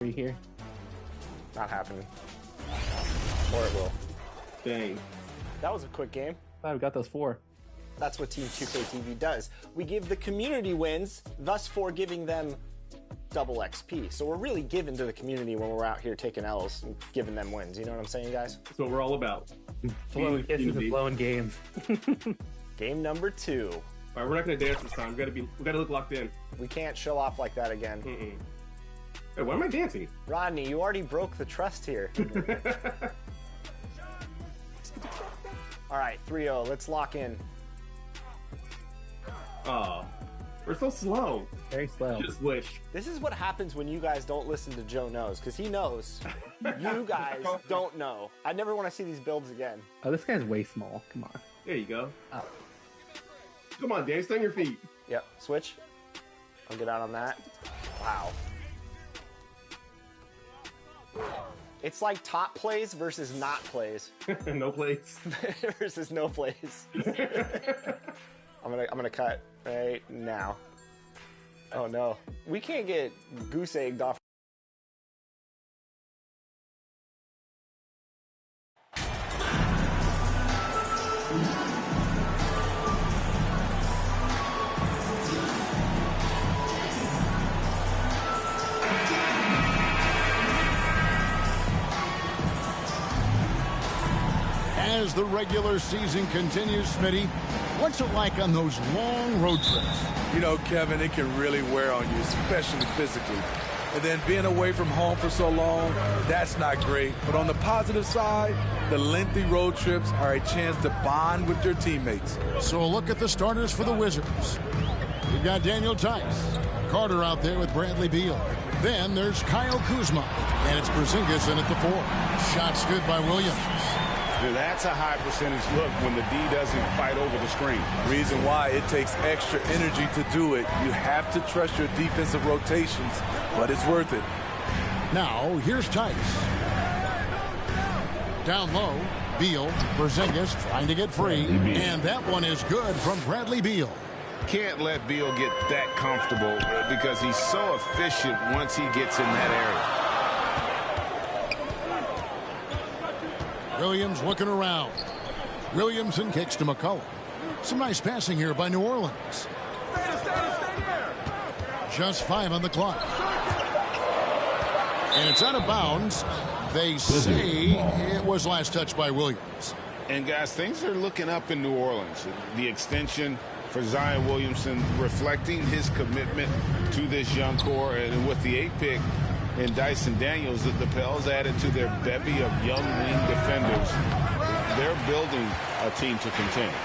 free here. Not happening. Or it will. Dang. That was a quick game. We got those 4. That's what Team 2K TV does. We give the community wins, thus for giving them double XP. So we're really giving to the community when we're out here taking L's and giving them wins. You know what I'm saying, guys? That's what we're all about. Blowing kisses and blowing games. Game number 2. All right, we're not gonna dance this time. We gotta look locked in. We can't show off like that again. Hey, why am I dancing? Rodney, you already broke the trust here. All right, 3-0. Let's lock in. Oh, we're so slow. Very slow. Just wish. This is what happens when you guys don't listen to Joe Knows, because he knows. You guys don't know. I never want to see these builds again. Oh, this guy's way small. Come on. There you go. Oh. Come on, Dan, stay on your feet. Yep, switch. I'll get out on that. Wow. It's like top plays versus not plays. No plays. Versus no plays. I'm gonna cut right now. Oh no. We can't get goose egged off. As the regular season continues, Smitty, what's it like on those long road trips? You know, Kevin, it can really wear on you, especially physically. And then being away from home for so long, that's not great. But on the positive side, the lengthy road trips are a chance to bond with your teammates. So a look at the starters for the Wizards. We've got Daniel Tice, Carter out there with Bradley Beal. Then there's Kyle Kuzma, and it's Porzingis in at the 4. Shots good by Williams. That's a high percentage look when the D doesn't fight over the screen. Reason why it takes extra energy to do it. You have to trust your defensive rotations, but it's worth it. Now, here's Tice. Down low, Beal, Porzingis trying to get free, and that one is good from Bradley Beal. Can't let Beal get that comfortable because he's so efficient once he gets in that area. Williams looking around. Williamson kicks to McCollum. Some nice passing here by New Orleans. Just 5 on the clock. And it's out of bounds. They say it was last touched by Williams. And guys, things are looking up in New Orleans. The extension for Zion Williamson reflecting his commitment to this young core, and with the 8th pick and Dyson Daniels, the Pels added to their bevy of young wing defenders. They're building a team to contend.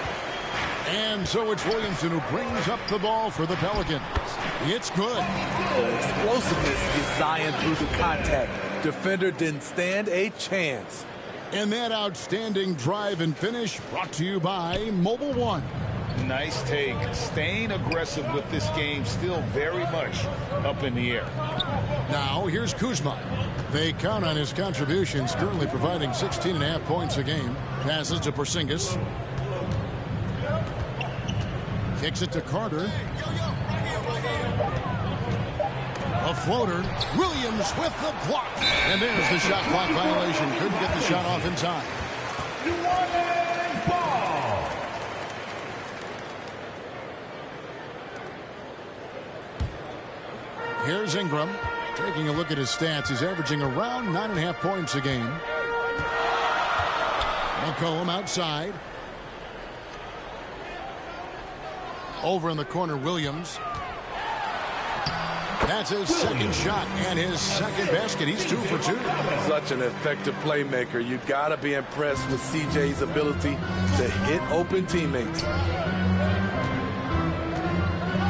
And so it's Williamson who brings up the ball for the Pelicans. It's good. The explosiveness gets Zion through the contact. Defender didn't stand a chance. And that outstanding drive and finish brought to you by Mobile One. Nice take. Staying aggressive with this game, still very much up in the air. Now, here's Kuzma. They count on his contributions, currently providing 16.5 points a game. Passes to Porzingis. Kicks it to Carter. A floater. Williams with the block. And there's the shot clock violation. Couldn't get the shot off in time. Here's Ingram. Taking a look at his stats, he's averaging around 9.5 points a game. McCollum outside. Over in the corner, Williams. That's his second shot and his second basket. He's 2 for 2. Such an effective playmaker. You got to be impressed with CJ's ability to hit open teammates.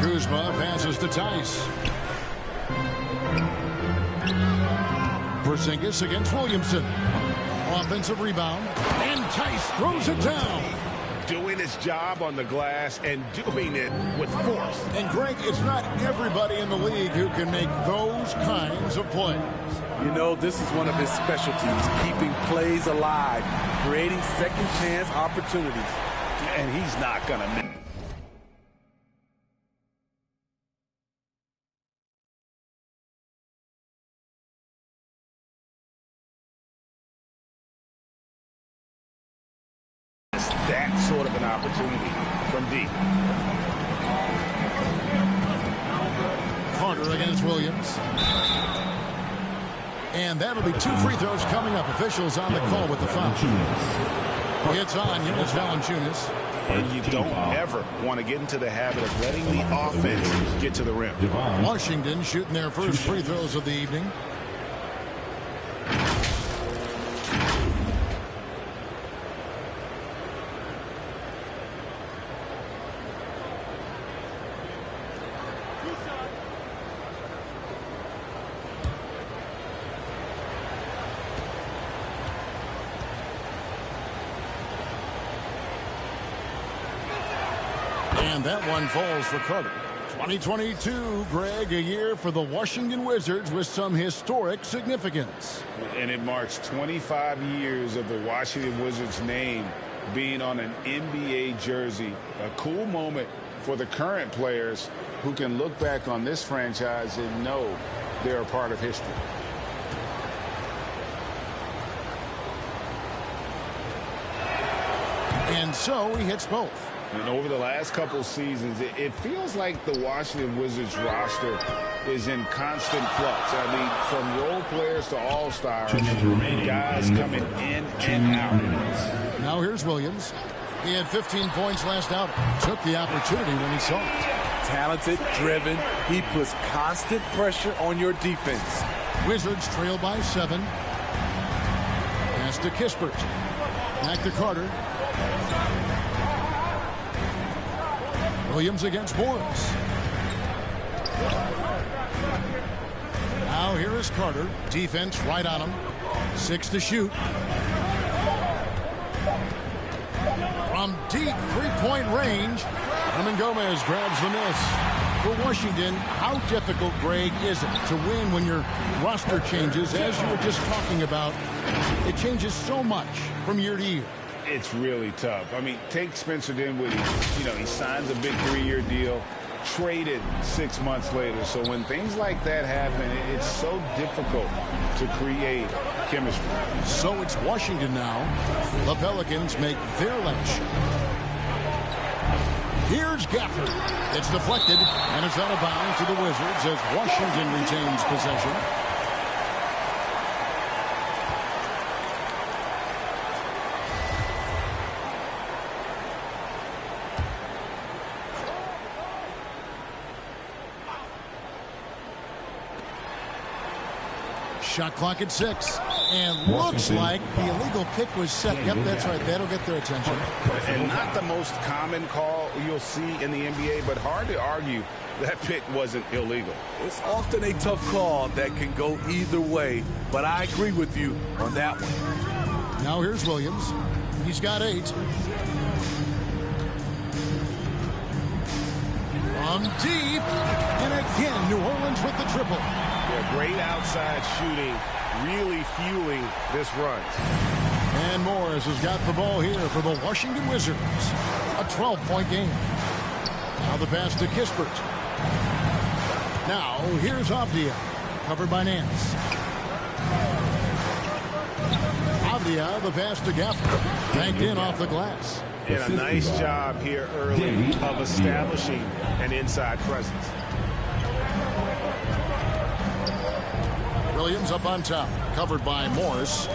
Kuzma passes to Tice. Porzingis against Williamson. Offensive rebound. And Tice throws it down. Doing his job on the glass and doing it with force. And Greg, it's not everybody in the league who can make those kinds of plays. You know, this is one of his specialties, keeping plays alive, creating second chance opportunities. And he's not going to miss. opportunity from deep. Carter against Williams. And that'll be 2 free throws coming up. Officials on the call with the foul. It's on Jonas Valanciunas. And you don't ever want to get into the habit of letting the offense get to the rim. Washington shooting their first free throws of the evening. And that one falls for Carter. 2022, Greg, a year for the Washington Wizards with some historic significance. And it marks 25 years of the Washington Wizards name being on an NBA jersey. A cool moment for the current players who can look back on this franchise and know they're a part of history. And so he hits both. And over the last couple seasons, it feels like the Washington Wizards roster is in constant flux. I mean, from role players to all-stars, guys coming in and out. Now here's Williams. He had 15 points last outing. Took the opportunity when he saw it. Talented, driven. He puts constant pressure on your defense. Wizards trail by 7. Pass to Kispert. Back to Carter. Williams against Morris. Now here is Carter. Defense right on him. 6 to shoot. From deep three-point range, Hernan Gomez grabs the miss. For Washington, how difficult, Greg, is it to win when your roster changes, as you were just talking about? It changes so much from year to year. It's really tough. I mean, take Spencer Dinwiddie. You know, he signs a big 3-year deal, traded 6 months later. So when things like that happen, it's so difficult to create chemistry. So it's Washington now. The Pelicans make their last shot. Here's Gafford. It's deflected, and it's out of bounds to the Wizards as Washington retains possession. Shot clock at 6. And looks like the illegal pick was set. Yep, that's right. That'll get their attention. And not the most common call you'll see in the NBA, but hard to argue that pick wasn't illegal. It's often a tough call that can go either way, but I agree with you on that one. Now here's Williams. He's got 8. From deep. And again, New Orleans with the triple. Yeah, great outside shooting, really fueling this run. And Morris has got the ball here for the Washington Wizards. A 12-point game. Now the pass to Kispert. Now here's Avdia, covered by Nance. Avdia, the pass to Gafford, banked in off the glass. And a nice job here early of establishing an inside presence. Williams up on top, covered by Morris.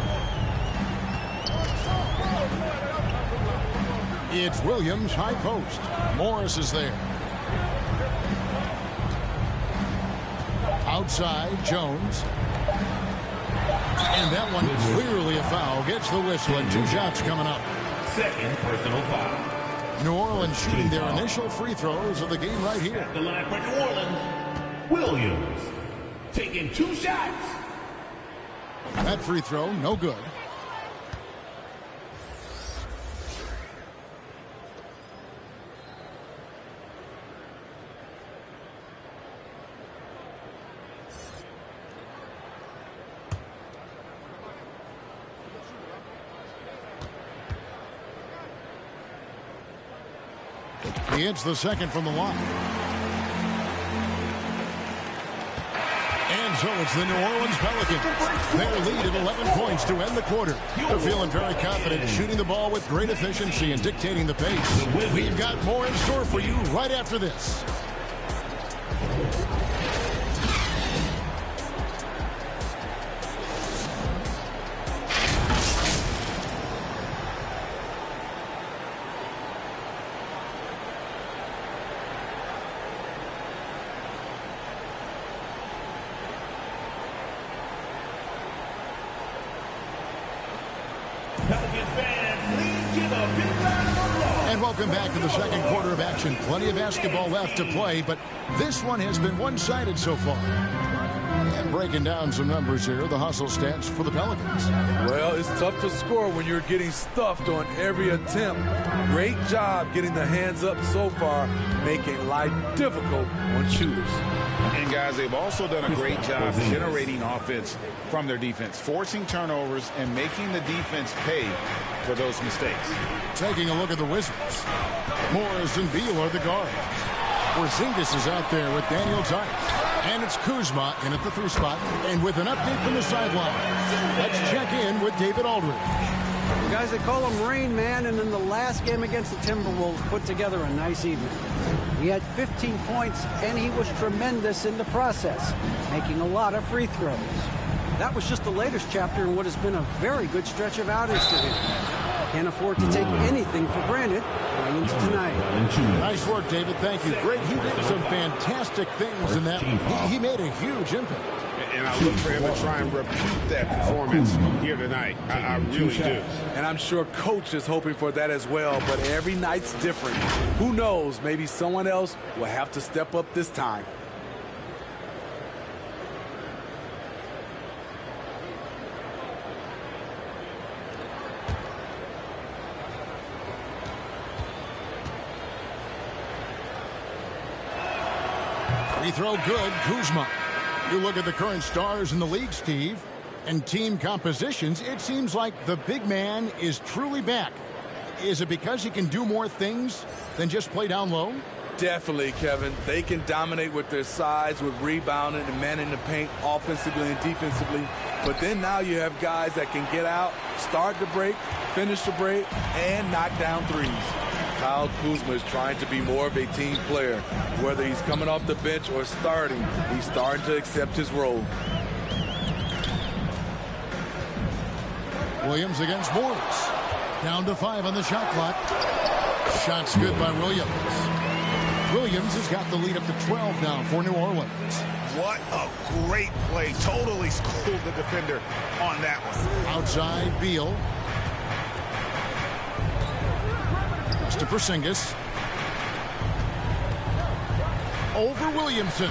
It's Williams, high post. Morris is there. Outside, Jones. And that one clearly a foul. Gets the whistle, and 2 shots coming up. Second personal foul. New Orleans shooting their initial free throws of the game right here. At the line for New Orleans, Williams taking 2 shots. That free throw, no good. He hits the second from the line. And so it's the New Orleans Pelicans. Their lead at 11 points to end the quarter. They're feeling very confident, shooting the ball with great efficiency and dictating the pace. We've got more in store for you right after this. And welcome back to the second quarter of action. Plenty of basketball left to play, but this one has been one-sided so far. And breaking down some numbers here, the hustle stats for the Pelicans. Well, it's tough to score when you're getting stuffed on every attempt. Great job getting the hands up so far, making life difficult on shooters. And guys, they've also done a great job generating offense from their defense, forcing turnovers and making the defense pay for those mistakes. Taking a look at the Wizards. Morris and Beal are the guards. Porzingis is out there with Daniel Tice. And it's Kuzma in at the 3 spot. And with an update from the sideline, let's check in with David Aldridge. The guys that call him Rain Man, and in the last game against the Timberwolves put together a nice evening. He had 15 points, and he was tremendous in the process, making a lot of free throws. That was just the latest chapter in what has been a very good stretch of outings for him. Can't afford to take anything for granted going into tonight. Nice work, David. Thank you. Great. He did some fantastic things in that. He made a huge impact. And I look for him to try and repeat that performance here tonight. I really do. And I'm sure Coach is hoping for that as well, but every night's different. Who knows, maybe someone else will have to step up this time. Free throw good, Kuzma. You look at the current stars in the league, Steve, and team compositions, it seems like the big man is truly back. Is it because he can do more things than just play down low? Definitely, Kevin. They can dominate with their size, with rebounding and manning the paint offensively and defensively. But then now you have guys that can get out, start the break, finish the break, and knock down threes. Kyle Kuzma is trying to be more of a team player. Whether he's coming off the bench or starting, he's starting to accept his role. Williams against Morris. Down to 5 on the shot clock. Shot's good by Williams. Williams has got the lead up to 12 now for New Orleans. What a great play. Totally schooled the defender on that one. Outside, Beal. To Porzingis. Over Williamson.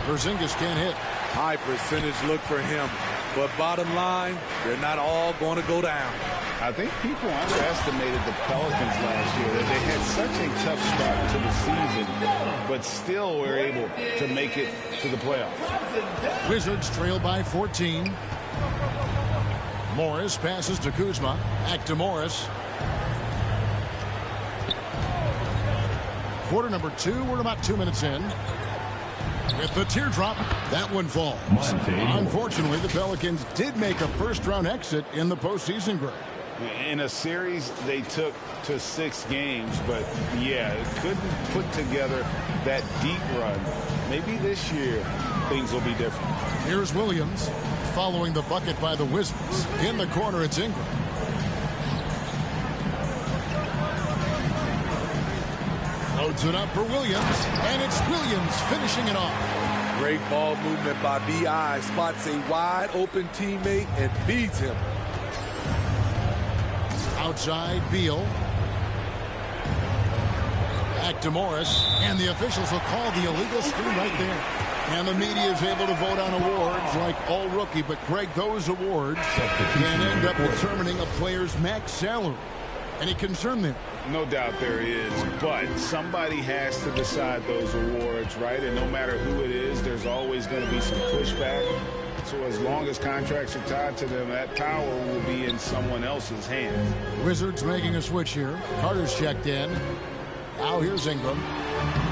Porzingis can't hit. High percentage look for him. But bottom line, they're not all going to go down. I think people underestimated the Pelicans last year. That they had such a tough start to the season, but still were able to make it to the playoffs. Wizards trail by 14. Morris passes to Kuzma. Back to Morris. Quarter number 2. We're about 2 minutes in. With the teardrop, that one falls. Unfortunately, the Pelicans did make a first-round exit in the postseason group. In a series they took to 6 games, but yeah, couldn't put together that deep run. Maybe this year things will be different. Here's Williams following the bucket by the Wizards. In the corner, it's Ingram. Loads it up for Williams, and it's Williams finishing it off. Great ball movement by B.I. Spots a wide open teammate and feeds him. Outside, Beal. Back to Morris, and the officials will call the illegal screen right there. And the media is able to vote on awards like all rookie, but Greg, those awards can end up determining a player's max salary. Any concern there? No doubt there is, but somebody has to decide those awards, right? And no matter who it is, there's always going to be some pushback. So as long as contracts are tied to them, that power will be in someone else's hands. Wizards making a switch here. Carter's checked in. Now here's Ingram.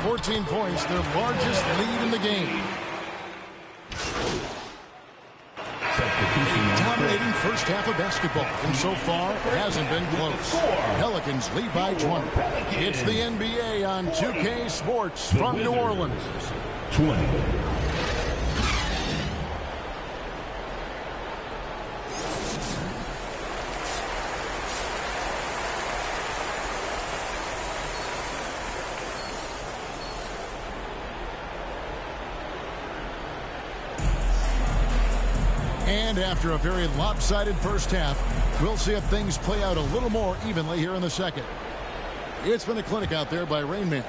14 points, their largest lead in the game. first half of basketball, and so far, it hasn't been close. Pelicans lead by 20. It's the NBA on 2K Sports from New Orleans. 20. And after a very lopsided first half, we'll see if things play out a little more evenly here in the second. It's been a clinic out there by Rain Man.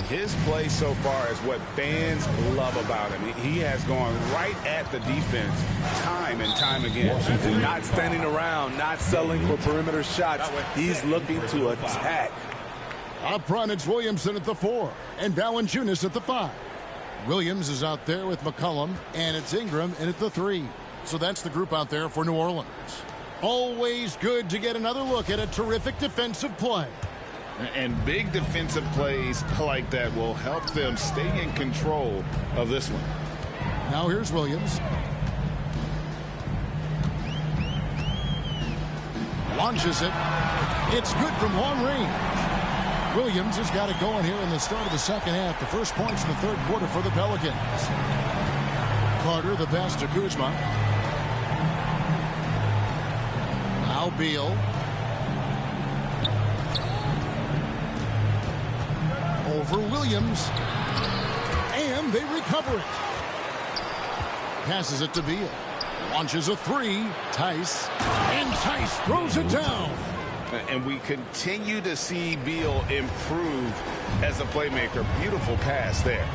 His play so far is what fans love about him. He has gone right at the defense time and time again. Not standing around, not settling for perimeter shots. He's looking to attack. Up front, it's Williamson at the 4 and Valanciunas at the 5. Williams is out there with McCollum, and it's Ingram in at the 3. So that's the group out there for New Orleans. Always good to get another look at a terrific defensive play. And big defensive plays like that will help them stay in control of this one. Now here's Williams. Launches it. It's good from long range. Williams has got it going here in the start of the second half. The first points in the third quarter for the Pelicans. Carter, the pass to Kuzma. Now Beal. Over Williams. And they recover it. Passes it to Beal. Launches a 3. Tice. And Tice throws it down. And we continue to see Beal improve as a playmaker. Beautiful pass there.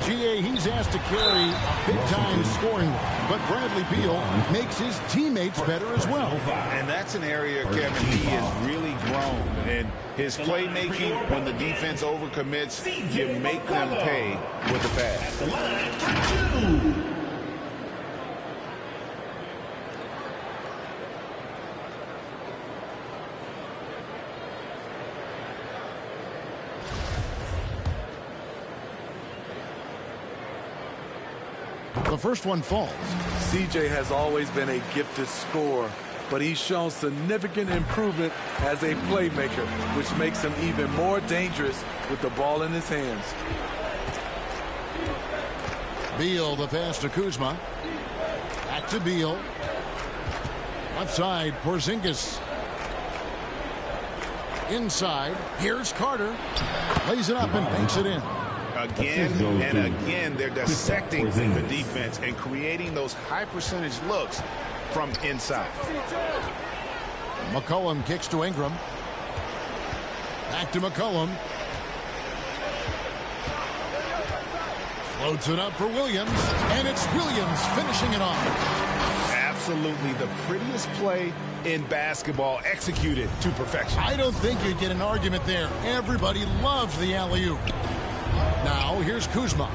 GA, he's asked to carry a big-time scoring role, but Bradley Beal makes his teammates better as well. And that's an area, Kevin, he has really grown. And his playmaking, when the defense overcommits, you make them pay with the pass. The first one falls. CJ has always been a gifted scorer, but he's shown significant improvement as a playmaker, which makes him even more dangerous with the ball in his hands. Beal, the pass to Kuzma. Back to Beal. Left side, Porzingis. Inside, here's Carter. Lays it up and banks it in. Again and again, they're dissecting the defense and creating those high percentage looks from inside. McCollum kicks to Ingram. Back to McCollum. Floats it up for Williams. And it's Williams finishing it off. Absolutely the prettiest play in basketball, executed to perfection. I don't think you'd get an argument there. Everybody loves the alley-oop. Now, here's Kuzma.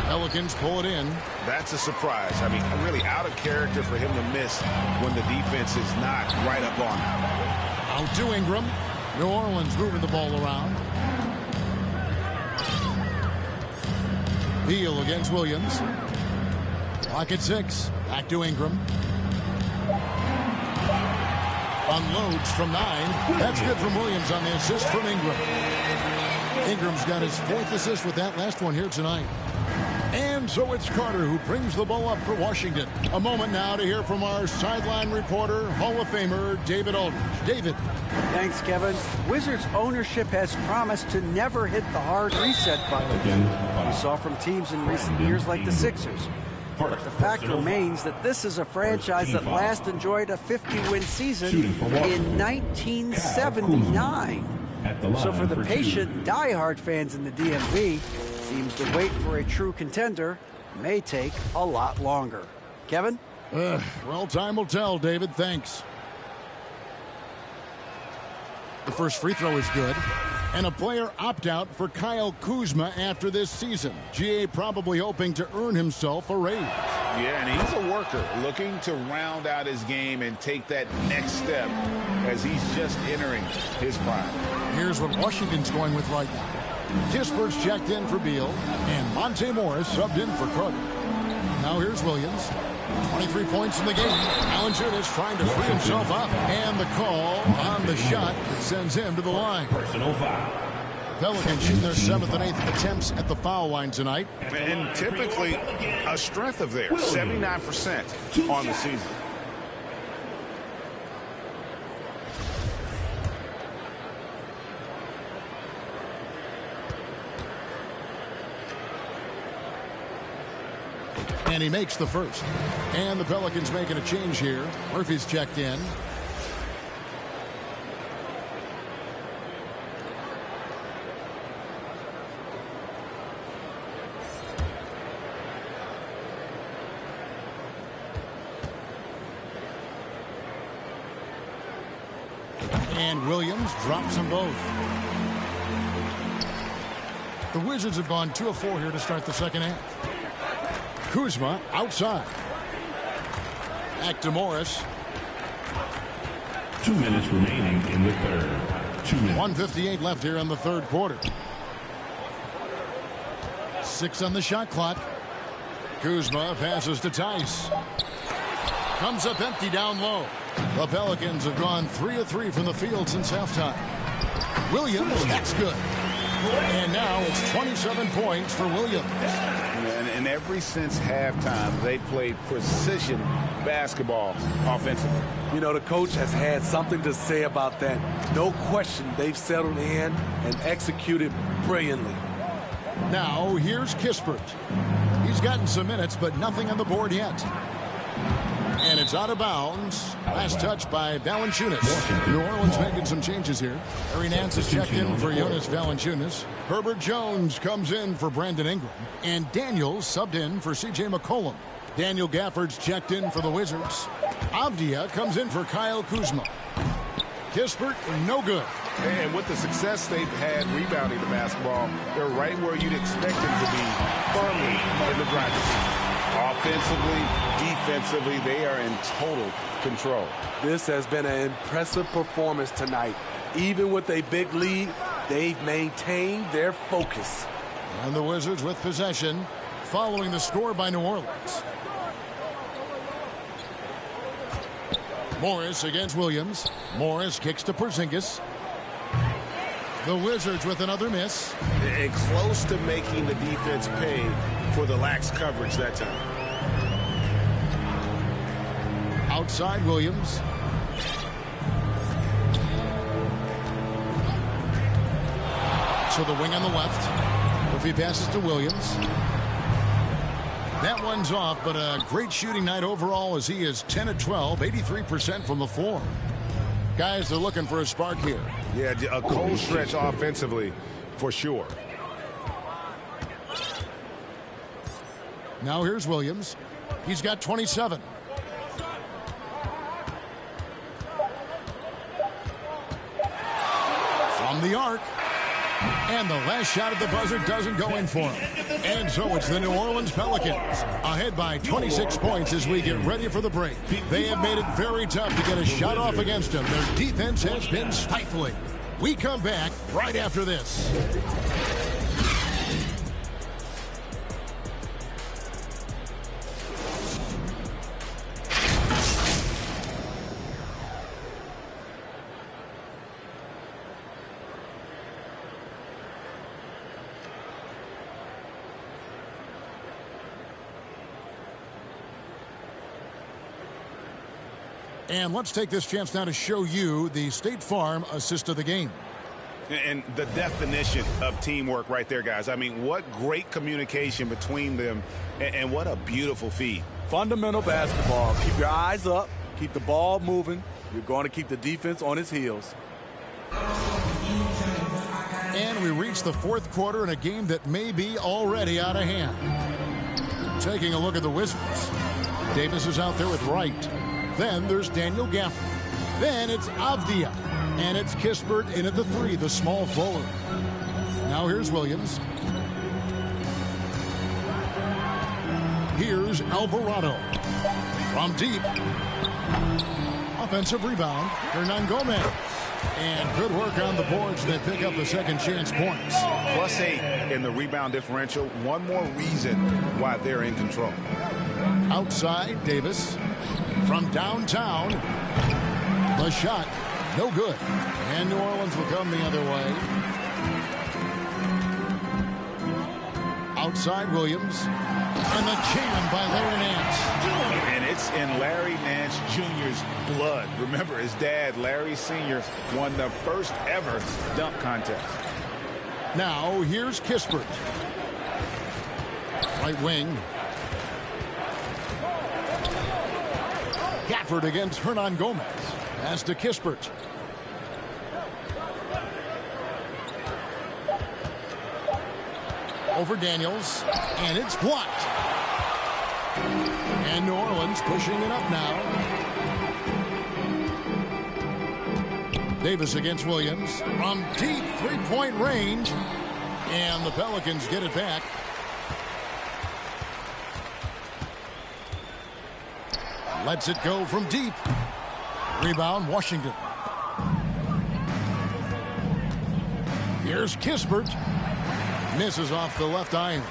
Pelicans pull it in. That's a surprise. I mean, really out of character for him to miss when the defense is not right up on him. Out to Ingram. New Orleans moving the ball around. Beal against Williams. Clock at 6. Back to Ingram. Unloads from 9. That's good from Williams on the assist from Ingram. Ingram's got his 4th assist with that last one here tonight. And so it's Carter who brings the ball up for Washington. A moment now to hear from our sideline reporter, Hall of Famer David Aldridge. David. Thanks, Kevin. Wizards ownership has promised to never hit the hard reset button we saw from teams in recent years like the Sixers. But the fact remains that this is a franchise that last enjoyed a 50-win season in 1979. So for the patient, diehard fans in the DMV, seems to wait for a true contender may take a lot longer. Kevin? Well, time will tell, David. Thanks. The first free throw is good. And a player opt-out for Kyle Kuzma after this season. GA probably hoping to earn himself a raise. Yeah, and he's a worker looking to round out his game and take that next step. as he's just entering his prime. Here's what Washington's going with right now. Kispert's checked in for Beal, and Monte Morris subbed in for Carter. Now here's Williams. 23 points in the game. Valanciunas trying to free himself up. And the call on the shot that sends him to the line. Personal foul. Pelicans shooting their 7th and 8th attempts at the foul line tonight. And typically a strength of theirs, 79% on the season. And he makes the first. And the Pelicans making a change here. Murphy's checked in. And Williams drops them both. The Wizards have gone 2 of 4 here to start the second half. Kuzma outside. Back to Morris. 2 minutes remaining in the third. 2 minutes. 1:58 left here in the third quarter. 6 on the shot clock. Kuzma passes to Tice. Comes up empty down low. The Pelicans have gone 3 of 3 from the field since halftime. Williams, that's good. And now it's 27 points for Williams. And ever since halftime, they played precision basketball offensively. You know, the coach has had something to say about that. No question, they've settled in and executed brilliantly. Now, here's Kispert. He's gotten some minutes, but nothing on the board yet. And it's out of bounds. Last touch by Valanciunas. New Orleans making some changes here. Harry Nance is checked in for Jonas Valanciunas. Herbert Jones comes in for Brandon Ingram. And Daniels subbed in for C.J. McCollum. Daniel Gafford's checked in for the Wizards. Avdia comes in for Kyle Kuzma. Kispert, no good. And with the success they've had rebounding the basketball, they're right where you'd expect them to be, firmly in the driver's seat. Offensively, defensively, they are in total control. This has been an impressive performance tonight. Even with a big lead, they've maintained their focus. And the Wizards with possession, following the score by New Orleans. Morris against Williams. Morris kicks to Porzingis. The Wizards with another miss. And close to making the defense pay for the lax coverage that time. Outside Williams. To the wing on the left. Murphy passes to Williams. That one's off, but a great shooting night overall as he is 10 of 12, 83% from the floor. Guys, they're looking for a spark here. Yeah, a cold stretch offensively for sure. Now here's Williams. He's got 27. From the arc. And the last shot at the buzzer doesn't go in for him. And so it's the New Orleans Pelicans ahead by 26 points as we get ready for the break. They have made it very tough to get a shot off against them. Their defense has been stifling. We come back right after this. And let's take this chance now to show you the State Farm assist of the game. And the definition of teamwork right there, guys. I mean, what great communication between them, and what a beautiful feed. Fundamental basketball. Keep your eyes up. Keep the ball moving. You're going to keep the defense on its heels. And we reach the fourth quarter in a game that may be already out of hand. Taking a look at the Wizards. Davis is out there with Wright. Then there's Daniel Gafford. Then it's Avdia. And it's Kispert in at the 3, the small forward. Now here's Williams. Here's Alvarado. From deep. Offensive rebound, Hernan Gomez. And good work on the boards. They pick up the second chance points. +8 in the rebound differential. One more reason why they're in control. Outside, Davis. From downtown, the shot, no good. And New Orleans will come the other way. Outside, Williams. And the jam by Larry Nance. And it's in Larry Nance Jr.'s blood. Remember, his dad, Larry Sr., won the first ever dunk contest. Now, here's Kispert. Right wing. Gafford against Hernan Gomez. Pass to Kispert. Over Daniels, and it's blocked. And New Orleans pushing it up now. Davis against Williams from deep three-point range, and the Pelicans get it back. Lets it go from deep. Rebound, Washington. Here's Kispert. Misses off the left iron.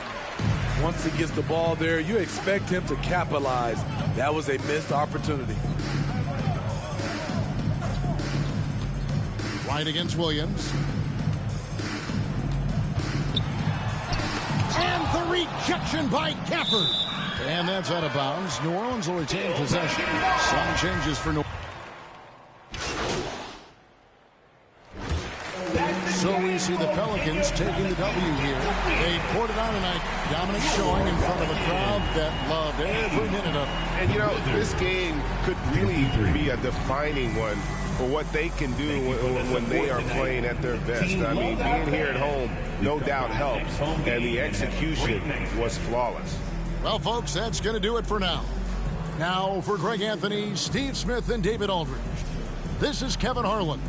Once he gets the ball there, you expect him to capitalize. That was a missed opportunity. Right against Williams. And the rejection by Gafford. And that's out of bounds. New Orleans will retain possession. Some changes for New Orleans. So we see the Pelicans taking the W here. They poured it on tonight. Dominant showing in front of a crowd that loved every minute of it. And, you know, this game could really be a defining one for what they can do when they are playing at their best. I mean, being here at home no doubt helps, and the execution was flawless. Well, folks, that's going to do it for now. Now, for Greg Anthony, Steve Smith, and David Aldridge, this is Kevin Harlan.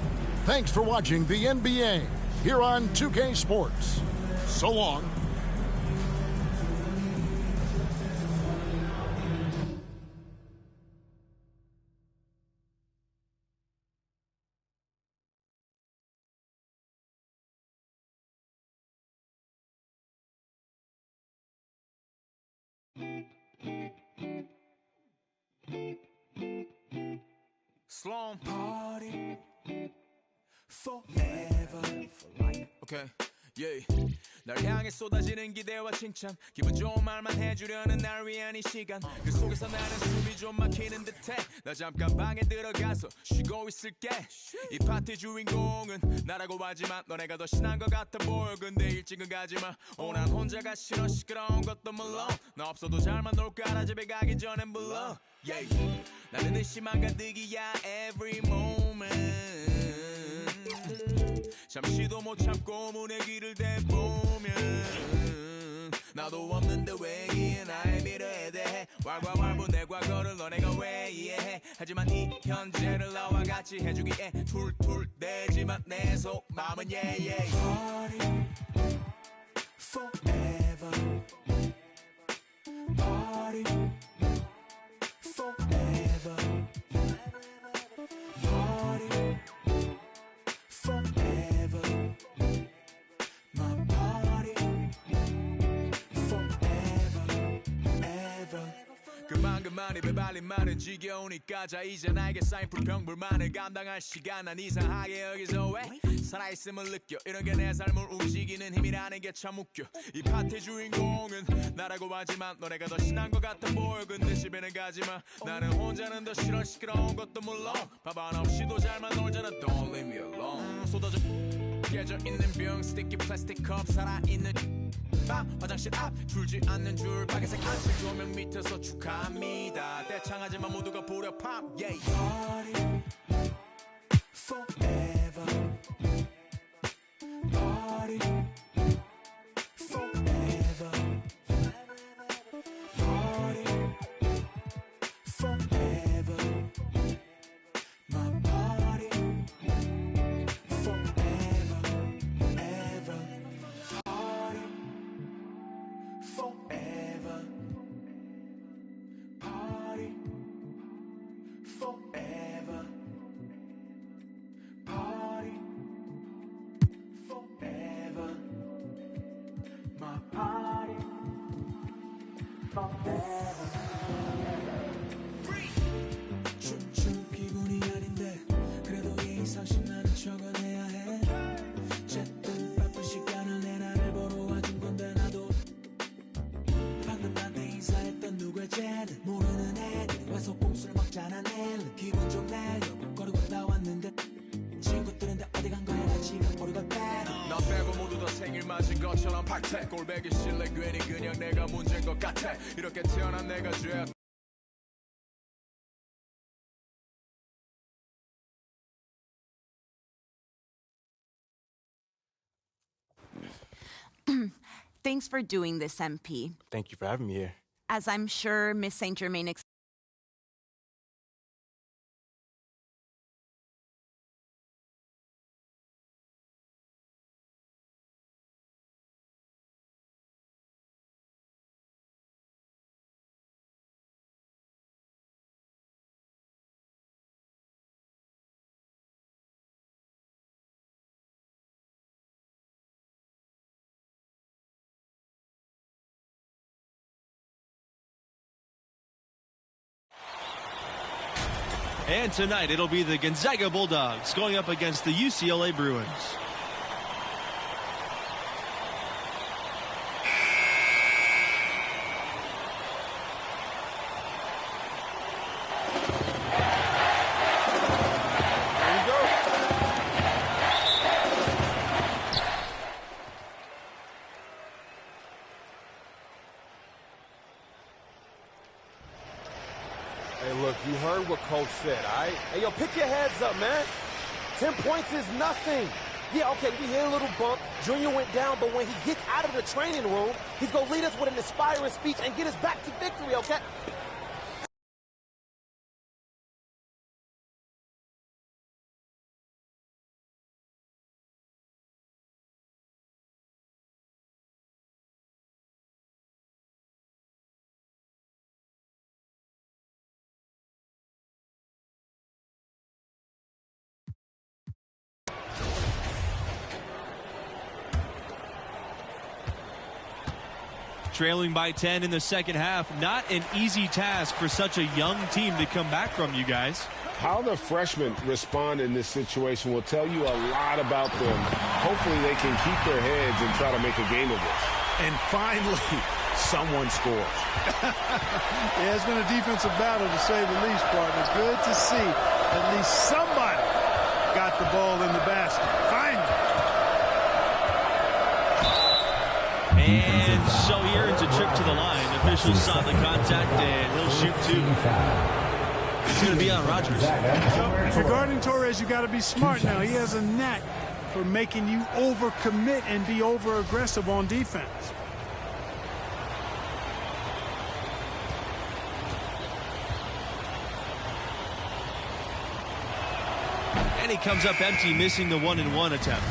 Thanks for watching the NBA here on 2K Sports. So long. Sloan party forever for life. Okay, yeah. 날 향해 쏟아지는 기대와 칭찬, 기분 좋은 말만 해주려는 날 위한 이 시간. 그 속에서 나는 숨이 좀 막히는 듯해. 나 잠깐 방에 들어가서 쉬고 있을게. 이 파티 주인공은 나라고 하지만 너네가 더 신난 것 같아 보여. 근데 일찍은 가지마. 난 혼자가 싫어. 시끄러운 것도 물론 나 없어도 잘만 놀 거라. 집에 가기 전엔 불러. Yeah. 나는 의심만 가득이야 every moment. 잠시도 못 참고 문의 길을 대보면 나도 없는데 왜 이해 나의 미래에 대해 왈가왈부 내 과거를 너네가 왜 이해해. 하지만 이 현재를 나와 같이 해주기에 툴툴대지만 내 속마음은 yeah yeah. Party forever. Party forever. Party forever. My party forever, ever. 그만 입에 발린 말은 지겨우니까 자 이제 나에게 쌓인 불평불만을 감당할 시간. 난 이상하게 여기서 왜 살아있음을 느껴. 이런 게 내 삶을 움직이는 힘이라는 게 참 웃겨. 이 파티 주인공은 나라고 하지만 너네가 더 신난 것 같아 보여. 근데 집에는 가지마. 나는 혼자는 더 싫어. 시끄러운 것도 물론 밥안 없이도 잘만 놀잖아. Don't leave me alone. 쏟아져 깨져 있는 병 스티키 플라스틱 컵 살아있는 화장실 앞 줄지 않는 줄 빨간색 아침 조명 밑에서 축하합니다. 대창하지만 모두가 부려 팝 yeah. Party forever. Party forever. Party forever. My party forever, ever. Party forever. Party forever. 춤출 기분이 아닌데 그래도 예의상식 나는 적어내야 해. 어쨌든 바쁜 시간을 내 나를 보러 와준 건데 나도 방금 나한테 인사했던 누구의 쟤는 모르는 애들이 와서 꼼수를 먹잖아. 내일은 기분 좀 내려고 거리고 나왔는데 친구들인데 어디 간 거야. 나 지금 모르고 빼. 나 빼고 모두 다 생일 맞은 것처럼 박태. 꼴배기 싫래 괜히 그냥 내가 문제인 것 같아. 이렇게 태어난 내가 죄야. Thanks for doing this, MP. Thank you for having me here. As I'm sure Miss St. Germain And tonight, it'll be the Gonzaga Bulldogs going up against the UCLA Bruins. Hey, look, you heard what Coach said, all right? Hey, yo, pick your heads up, man. 10 points is nothing. Yeah, okay, we hit a little bump. Junior went down, but when he gets out of the training room, he's going to lead us with an inspiring speech and get us back to victory, okay? Trailing by 10 in the second half. Not an easy task for such a young team to come back from, you guys. How the freshmen respond in this situation will tell you a lot about them. Hopefully they can keep their heads and try to make a game of this. And finally, someone scores. Yeah, it's been a defensive battle, to say the least, partner. Good to see at least somebody got the ball in the basket. Finally. And so he earns a trip to the line. Officials saw the contact, and he'll shoot two. It's going to be on Rogers. So, regarding Torres, you got to be smart now. He has a knack for making you overcommit and be over-aggressive on defense. And he comes up empty, missing the 1-and-1 attempt.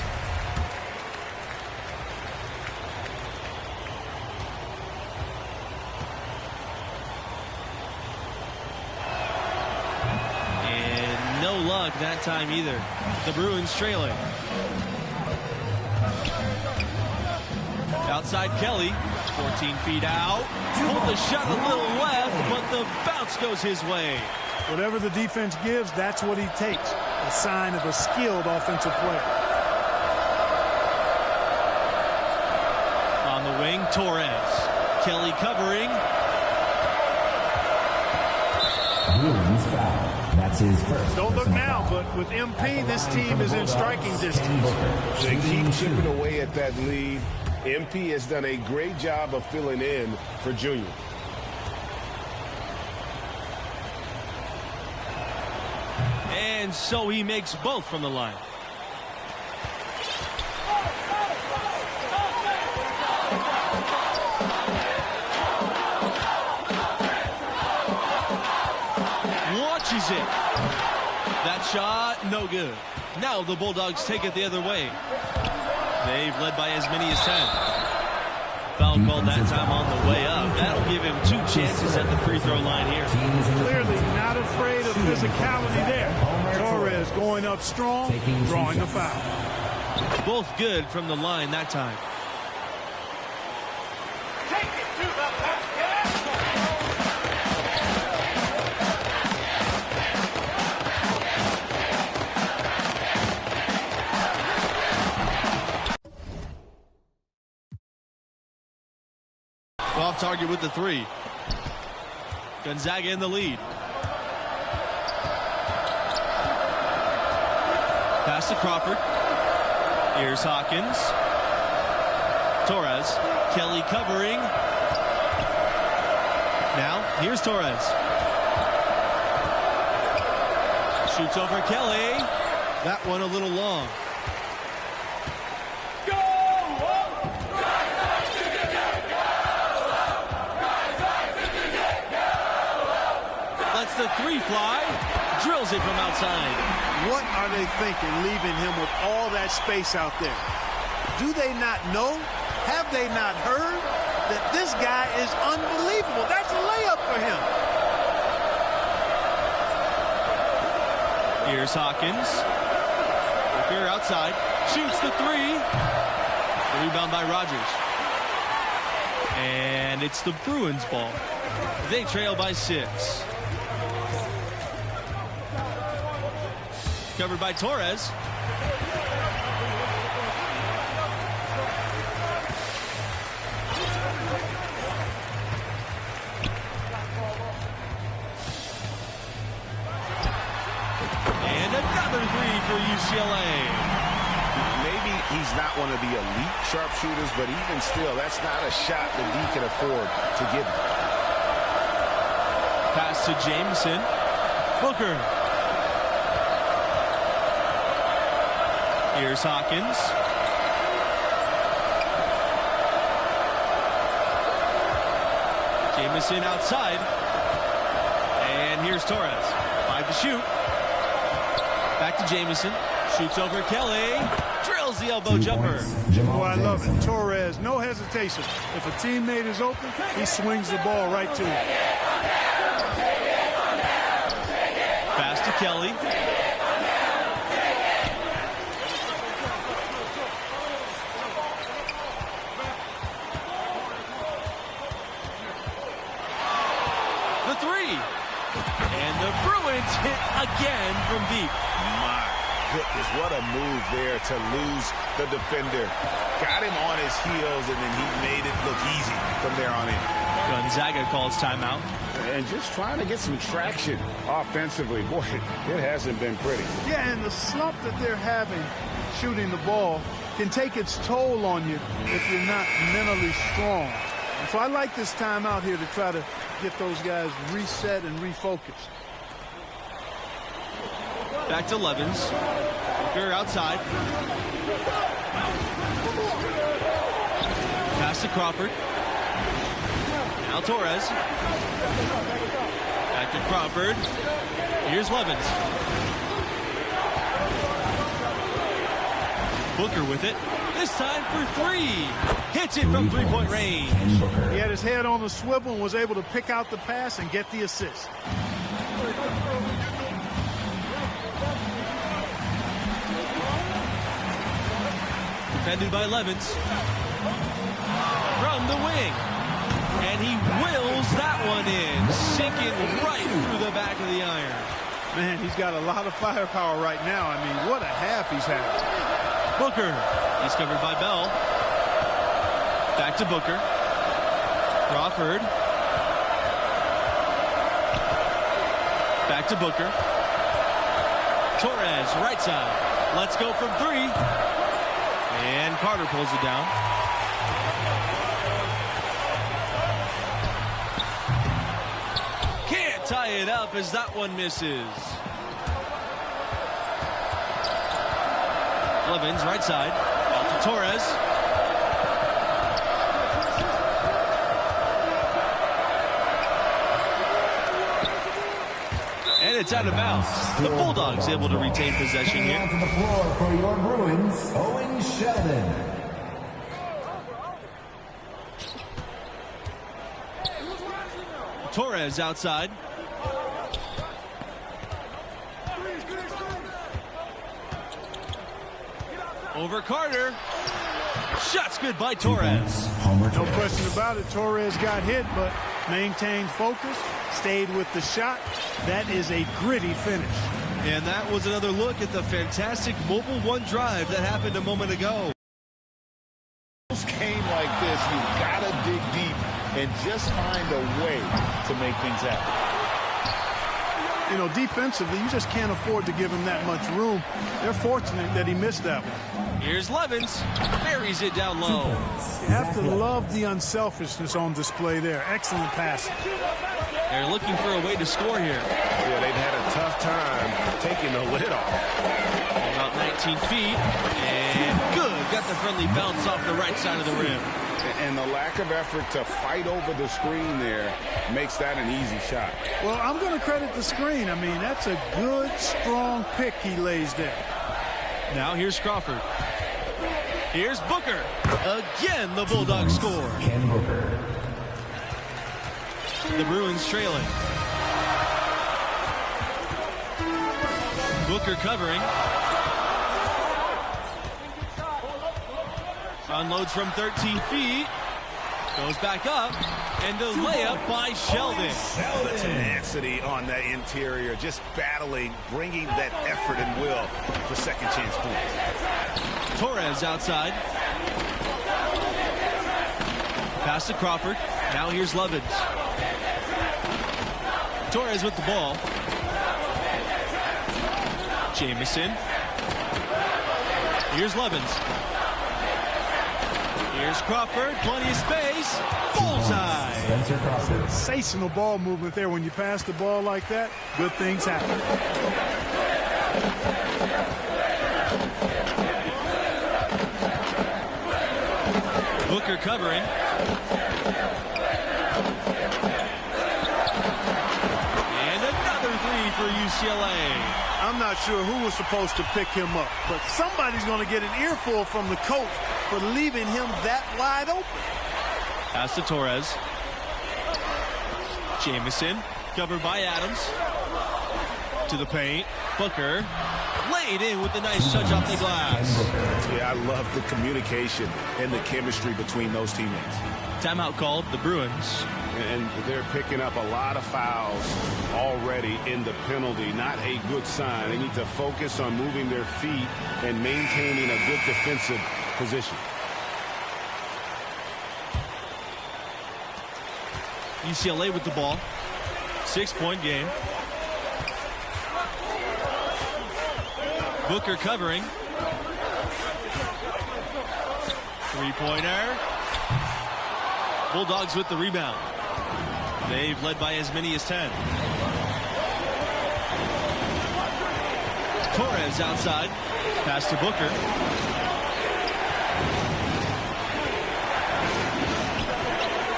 That time either. The Bruins trailing. Outside Kelly, 14 feet out. Pulled the shot a little left, but the bounce goes his way. Whatever the defense gives, that's what he takes. A sign of a skilled offensive player. On the wing, Torres. Kelly covering. Bruins foul. That's his first. Don't look now, but with MP, this team is in striking distance. They keep chipping away at that lead. MP has done a great job of filling in for Junior. And so he makes both from the line. Watches it. That shot, no good. Now the Bulldogs take it the other way. They've led by as many as 10. Foul called that time on the way up. That'll give him 2 chances at the free throw line here. Clearly not afraid of physicality there. Torres going up strong, drawing the foul. Both good from the line that time. Take it to the basket. off target with the 3. Gonzaga in the lead. Pass to Crawford. Here's Hawkins. Torres. Kelly covering. Now, here's Torres. Shoots over Kelly. That one a little long. Lets the 3 fly. Drills it from outside. What are they thinking, leaving him with all that space out there? Do they not know? Have they not heard that this guy is unbelievable? That's a layup for him. Here's Hawkins. Booker outside. Shoots the 3. The rebound by Rogers. And it's the Bruins ball. They trail by 6. Covered by Torres. And another 3 for UCLA. Maybe he's not one of the elite sharpshooters, but even still, that's not a shot that he can afford to give him. Pass to Jameson. Booker. Here's Hawkins. Jameson outside. And here's Torres. 5 to shoot. Back to Jameson. Shoots over Kelly. Drills the elbow jumper. Oh, I love it. Torres, no hesitation. If a teammate is open, he swings the ball right to him. Pass to Kelly. The 3. And the Bruins hit again from deep. My goodness, what a move there to lose the defender. Got him on his heels, and then he made it look easy from there on in. Gonzaga calls timeout. And just trying to get some traction offensively. Boy, it hasn't been pretty. Yeah, and the slump that they're having shooting the ball can take its toll on you if you're not mentally strong. And so I like this timeout here to try to get those guys reset and refocused. Back to Levens. Booker outside. Pass to Crawford. Now Torres. Back to Crawford. Here's Levens. Booker with it. This time for 3. Hits it from 3-point range. He had his head on the swivel and was able to pick out the pass and get the assist. Defended by Levens. From the wing. And he wills that one in. Sinking right through the back of the iron. Man, he's got a lot of firepower right now. I mean, what a half he's had. Booker. He's covered by Bell. Back to Booker. Crawford. Back to Booker. Torres, right side. Let's go from 3. And Carter pulls it down. Can't tie it up as that one misses. Levens, right side. Out to Torres. And it's out of bounds. The Bulldogs able to retain possession here. To the floor for your Bruins, Owen Sheldon. Torres outside. Over Carter. Shots good by Torres. No question about it. Torres got hit, but maintained focus, stayed with the shot. That is a gritty finish. And that was another look at the fantastic Mobile One drive that happened a moment ago. Game like this, you've got to dig deep and just find a way to make things happen. You know, defensively, you just can't afford to give him that much room. They're fortunate that he missed that one. Here's Levens. Buries it down low. You have to love the unselfishness on display there. Excellent passing. They're looking for a way to score here. Yeah, they've had a tough time taking the lid off. About 19 feet. And good. Got the friendly bounce off the right side of the rim. And the lack of effort to fight over the screen there makes that an easy shot. Well, I'm going to credit the screen. I mean, that's a good, strong pick he lays there. Now here's Crawford. Here's Booker. Again, the Bulldogs score. Ken Booker. The Bruins trailing. Booker covering. Unloads from 13 feet. Goes back up. And the layup by Sheldon. The tenacity on that interior, just battling, bringing that effort and will for second chance points. Torres outside. Pass to Crawford. Now here's Levens. Torres with the ball. Jamison. Here's Levens. Here's Crawford. Plenty of space. Bullseye. Sensational ball movement there. When you pass the ball like that, good things happen. Booker covering. And another three for UCLA. I'm not sure who was supposed to pick him up, but somebody's going to get an earful from the coach for leaving him that wide open. Pass to Torres. Jamison covered by Adams. To the paint. Booker laid in with a nice touch off the glass. Yeah, I love the communication and the chemistry between those teammates. Timeout called, the Bruins. And they're picking up a lot of fouls already in the penalty. Not a good sign. They need to focus on moving their feet and maintaining a good defensive position. UCLA with the ball. 6-point game. Booker covering. Three-pointer. Bulldogs with the rebound. They've led by as many as 10. Torres outside. Pass to Booker.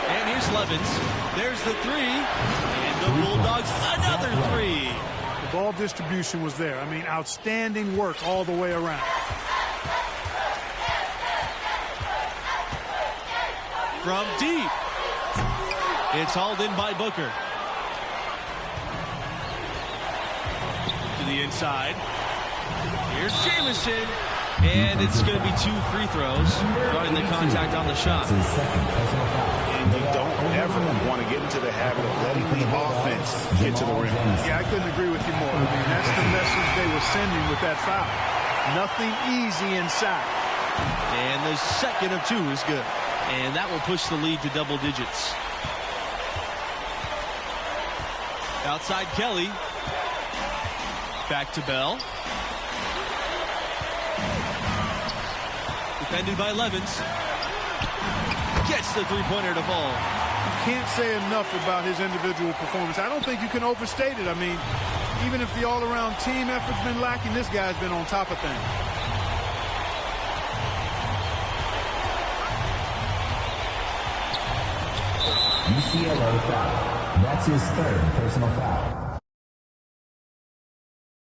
And here's Levens. There's the three. And the Bulldogs another three. The ball distribution was there. I mean, outstanding work all the way around. From deep. It's hauled in by Booker. To the inside. Here's Jamison. And it's going to be 2 free throws. Drawing the contact on the shot. And you don't ever want to get into the habit of letting the offense get to the rim. Yeah, I couldn't agree with you more. I mean, that's the message they were sending with that foul. Nothing easy inside. And the second of 2 is good. And that will push the lead to double digits. Outside Kelly. Back to Bell. Defended by Levens. Gets the three-pointer to fall. You can't say enough about his individual performance. I don't think you can overstate it. I mean, even if the all-around team effort's been lacking, this guy's been on top of things. UCLA foul. That's his third personal foul.